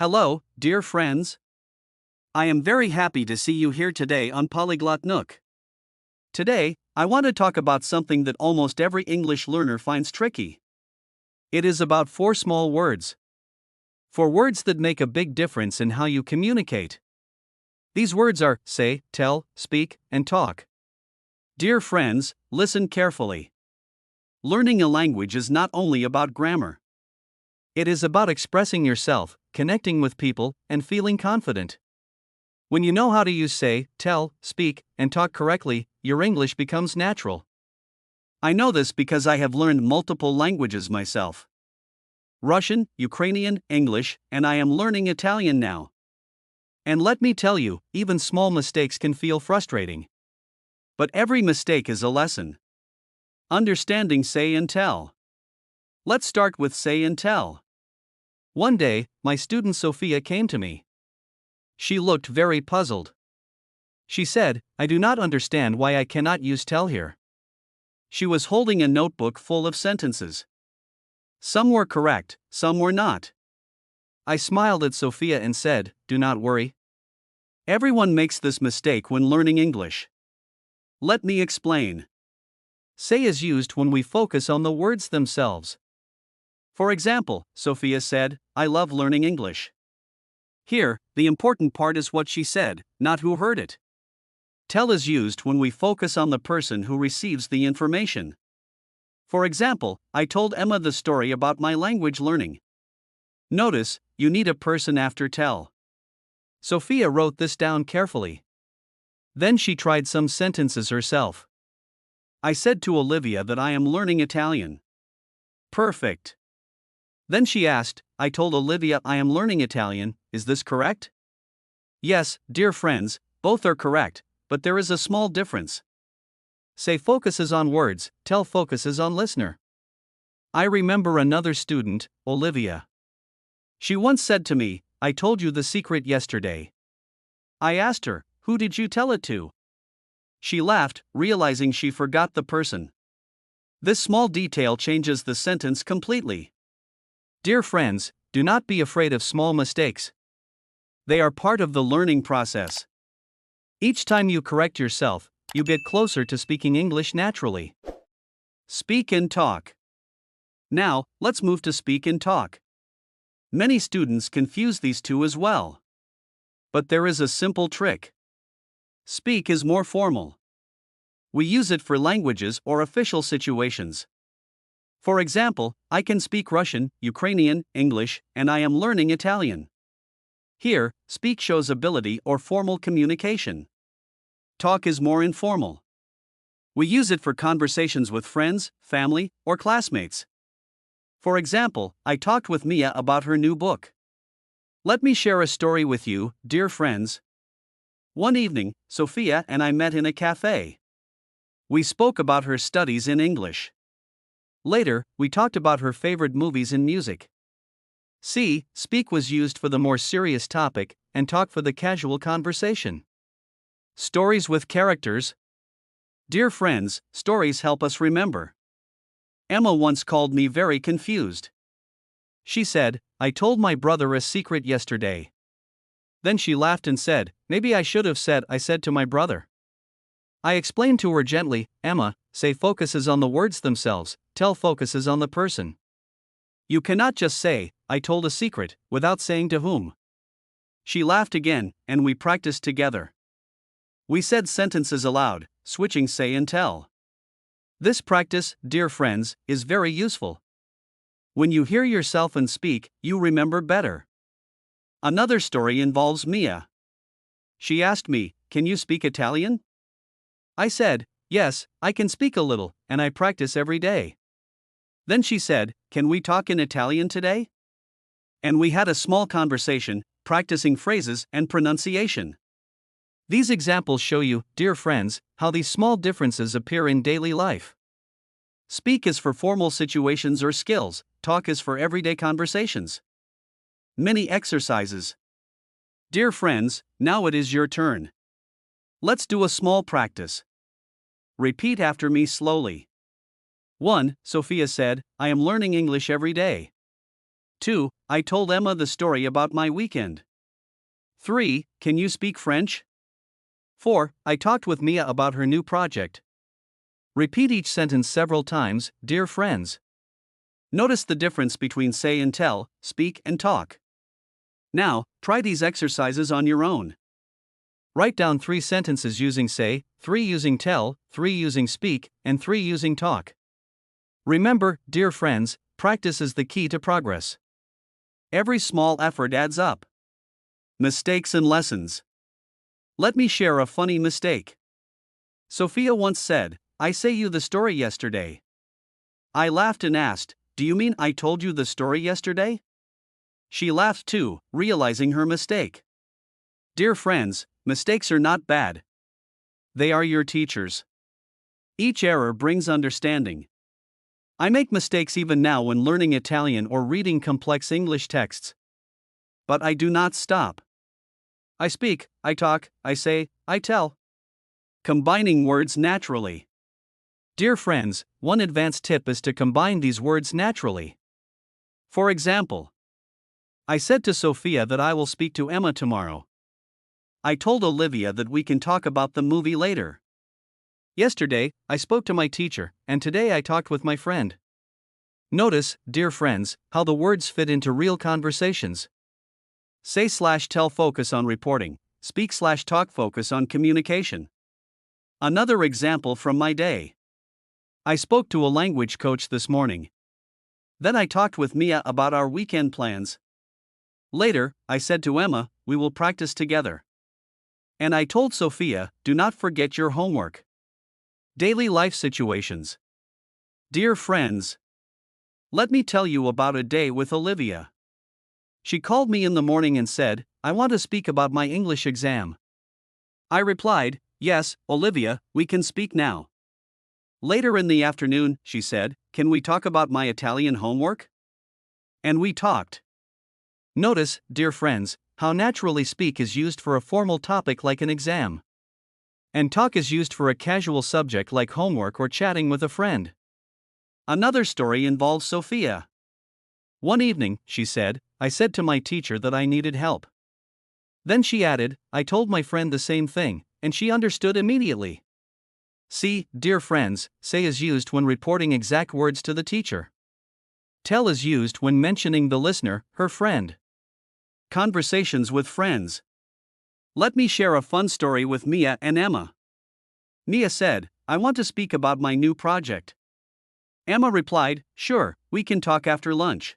Hello, dear friends. I am very happy to see you here today on PolyglotNook. Today, I want to talk about something that almost every English learner finds tricky. It is about four small words. Four words that make a big difference in how you communicate. These words are say, tell, speak, and talk. Dear friends, listen carefully. Learning a language is not only about grammar. It is about expressing yourself, connecting with people, and feeling confident. When you know how to use say, tell, speak, and talk correctly, your English becomes natural. I know this because I have learned multiple languages myself. Russian, Ukrainian, English, and I am learning Italian now. And let me tell you, even small mistakes can feel frustrating. But every mistake is a lesson. Understanding say and tell. Let's start with say and tell. One day, my student Sophia came to me. She looked very puzzled. She said, "I do not understand why I cannot use tell here." She was holding a notebook full of sentences. Some were correct, some were not. I smiled at Sophia and said, "Do not worry. Everyone makes this mistake when learning English. Let me explain. Say is used when we focus on the words themselves. For example, Sophia said, "I love learning English." Here, the important part is what she said, not who heard it. Tell is used when we focus on the person who receives the information. For example, I told Emma the story about my language learning. Notice, you need a person after tell. Sophia wrote this down carefully. Then she tried some sentences herself. I said to Olivia that I am learning Italian. Perfect. Then she asked, I told Olivia I am learning Italian, is this correct? Yes, dear friends, both are correct, but there is a small difference. Say focuses on words, tell focuses on listener. I remember another student, Olivia. She once said to me, "I told you the secret yesterday." I asked her, "Who did you tell it to?" She laughed, realizing she forgot the person. This small detail changes the sentence completely. Dear friends, do not be afraid of small mistakes. They are part of the learning process. Each time you correct yourself, you get closer to speaking English naturally. Speak and talk. Now, let's move to speak and talk. Many students confuse these two as well. But there is a simple trick. Speak is more formal. We use it for languages or official situations. For example, I can speak Russian, Ukrainian, English, and I am learning Italian. Here, speak shows ability or formal communication. Talk is more informal. We use it for conversations with friends, family, or classmates. For example, I talked with Mia about her new book. Let me share a story with you, dear friends. One evening, Sophia and I met in a cafe. We spoke about her studies in English. Later, we talked about her favorite movies and music. See, speak was used for the more serious topic, and talk for the casual conversation. Stories with characters. Dear friends, stories help us remember. Emma once called me very confused. She said, "I told my brother a secret yesterday." Then she laughed and said, "Maybe I should have said I said to my brother." I explained to her gently, "Emma, say focuses on the words themselves, tell focuses on the person. You cannot just say, I told a secret, without saying to whom." She laughed again, and we practiced together. We said sentences aloud, switching say and tell. This practice, dear friends, is very useful. When you hear yourself and speak, you remember better. Another story involves Mia. She asked me, "Can you speak Italian?" I said, "Yes, I can speak a little, and I practice every day." Then she said, "Can we talk in Italian today?" And we had a small conversation, practicing phrases and pronunciation. These examples show you, dear friends, how these small differences appear in daily life. Speak is for formal situations or skills, talk is for everyday conversations. Many exercises. Dear friends, now it is your turn. Let's do a small practice. Repeat after me slowly. 1. Sophia said, "I am learning English every day." 2. I told Emma the story about my weekend. 3. Can you speak French? 4. I talked with Mia about her new project. Repeat each sentence several times, dear friends. Notice the difference between say and tell, speak and talk. Now, try these exercises on your own. Write down 3 sentences using say, 3 using tell, 3 using speak, and 3 using talk. Remember, dear friends, practice is the key to progress. Every small effort adds up. Mistakes and lessons. Let me share a funny mistake. Sophia once said, I say you the story yesterday. I laughed and asked, do you mean I told you the story yesterday? She laughed too, realizing her mistake. Dear friends, mistakes are not bad. They are your teachers. Each error brings understanding. I make mistakes even now when learning Italian or reading complex English texts. But I do not stop. I speak, I talk, I say, I tell. Combining words naturally. Dear friends, one advanced tip is to combine these words naturally. For example, I said to Sophia that I will speak to Emma tomorrow. I told Olivia that we can talk about the movie later. Yesterday, I spoke to my teacher, and today I talked with my friend. Notice, dear friends, how the words fit into real conversations. Say/tell focus on reporting, speak/talk focus on communication. Another example from my day. I spoke to a language coach this morning. Then I talked with Mia about our weekend plans. Later, I said to Emma, we will practice together. And I told Sophia, do not forget your homework. Daily life situations. Dear friends, let me tell you about a day with Olivia. She called me in the morning and said, I want to speak about my English exam. I replied, yes, Olivia, we can speak now. Later in the afternoon, she said, can we talk about my Italian homework? And we talked. Notice, dear friends, how naturally speak is used for a formal topic like an exam. And talk is used for a casual subject like homework or chatting with a friend. Another story involves Sophia. One evening, she said, I said to my teacher that I needed help. Then she added, I told my friend the same thing, and she understood immediately. See, dear friends, say is used when reporting exact words to the teacher. Tell is used when mentioning the listener, her friend. Conversations with friends. Let me share a fun story with Mia and Emma. Mia said, I want to speak about my new project. Emma replied, sure, we can talk after lunch.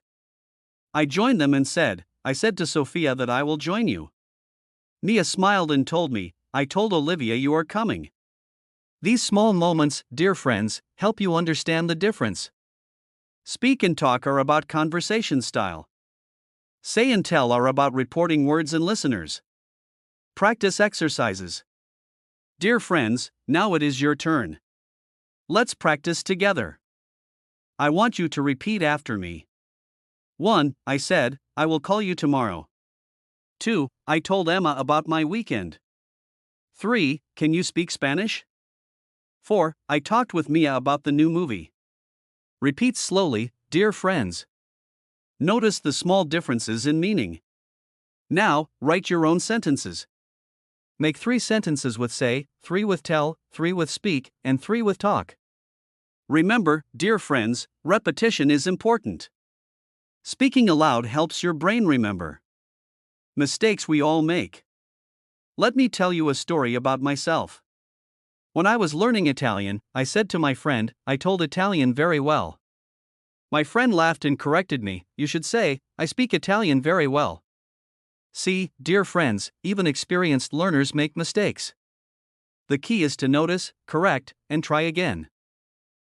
I joined them and said, I said to Sophia that I will join you. Mia smiled and told me, I told Olivia you are coming. These small moments, dear friends, help you understand the difference. Speak and talk are about conversation style. Say and tell are about reporting words and listeners. Practice exercises. Dear friends, now it is your turn. Let's practice together. I want you to repeat after me. 1. I said, I will call you tomorrow. 2. I told Emma about my weekend. 3. Can you speak Spanish? 4. I talked with Mia about the new movie. Repeat slowly, dear friends. Notice the small differences in meaning. Now, write your own sentences. Make 3 sentences with say, 3 with tell, 3 with speak, and 3 with talk. Remember, dear friends, repetition is important. Speaking aloud helps your brain remember. Mistakes we all make. Let me tell you a story about myself. When I was learning Italian, I said to my friend, I told Italian very well. My friend laughed and corrected me, you should say, I speak Italian very well. See, dear friends, even experienced learners make mistakes. The key is to notice, correct, and try again.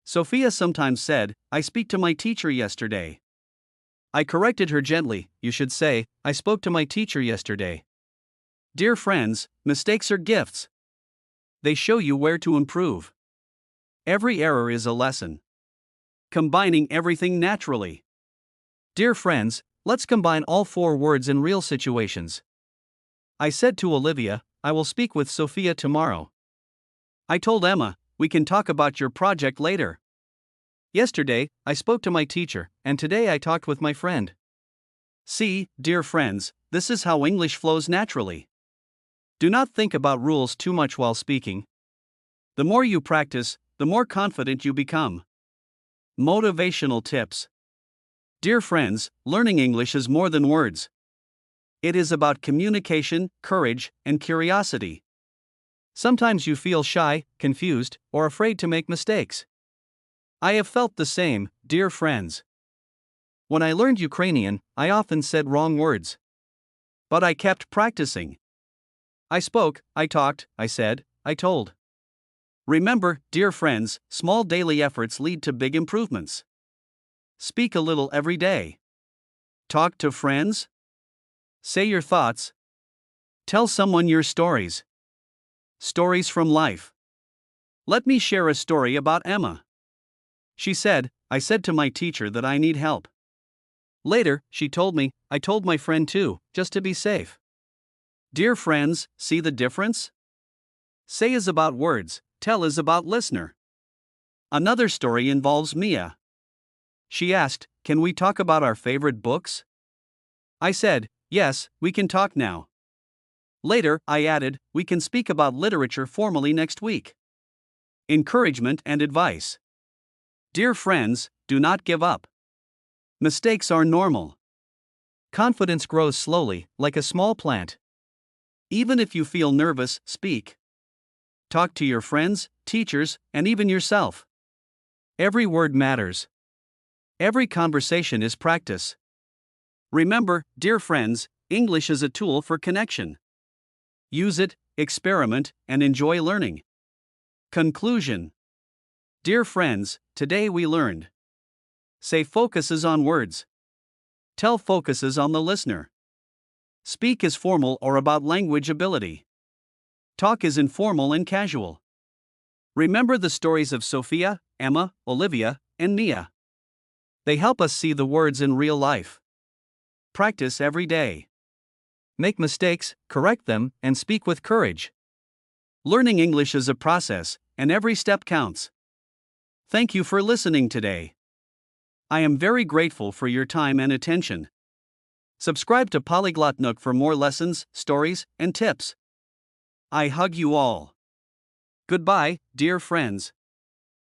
Sophia sometimes said, I speak to my teacher yesterday. I corrected her gently, you should say, I spoke to my teacher yesterday. Dear friends, mistakes are gifts. They show you where to improve. Every error is a lesson. Combining everything naturally. Dear friends, let's combine all 4 words in real situations. I said to Olivia, I will speak with Sophia tomorrow. I told Emma, we can talk about your project later. Yesterday, I spoke to my teacher, and today I talked with my friend. See, dear friends, this is how English flows naturally. Do not think about rules too much while speaking. The more you practice, the more confident you become. Motivational tips. Dear friends, learning English is more than words. It is about communication, courage, and curiosity. Sometimes you feel shy, confused, or afraid to make mistakes. I have felt the same, dear friends. When I learned Ukrainian, I often said wrong words. But I kept practicing. I spoke, I talked, I said, I told. Remember, dear friends, small daily efforts lead to big improvements. Speak a little every day. Talk to friends. Say your thoughts. Tell someone your stories. Stories from life. Let me share a story about Emma. She said, I said to my teacher that I need help. Later, she told me, I told my friend too, just to be safe. Dear friends, see the difference? Say is about words, tell is about listener. Another story involves Mia. She asked, can we talk about our favorite books? I said, yes, we can talk now. Later, I added, we can speak about literature formally next week. Encouragement and advice. Dear friends, do not give up. Mistakes are normal. Confidence grows slowly, like a small plant. Even if you feel nervous, speak. Talk to your friends, teachers, and even yourself. Every word matters. Every conversation is practice. Remember, dear friends, English is a tool for connection. Use it, experiment, and enjoy learning. Conclusion. Dear friends, today we learned. Say focuses on words. Tell focuses on the listener. Speak is formal or about language ability. Talk is informal and casual. Remember the stories of Sophia, Emma, Olivia, and Mia. They help us see the words in real life. Practice every day. Make mistakes, correct them, and speak with courage. Learning English is a process, and every step counts. Thank you for listening today. I am very grateful for your time and attention. Subscribe to PolyglotNook for more lessons, stories, and tips. I hug you all. Goodbye, dear friends.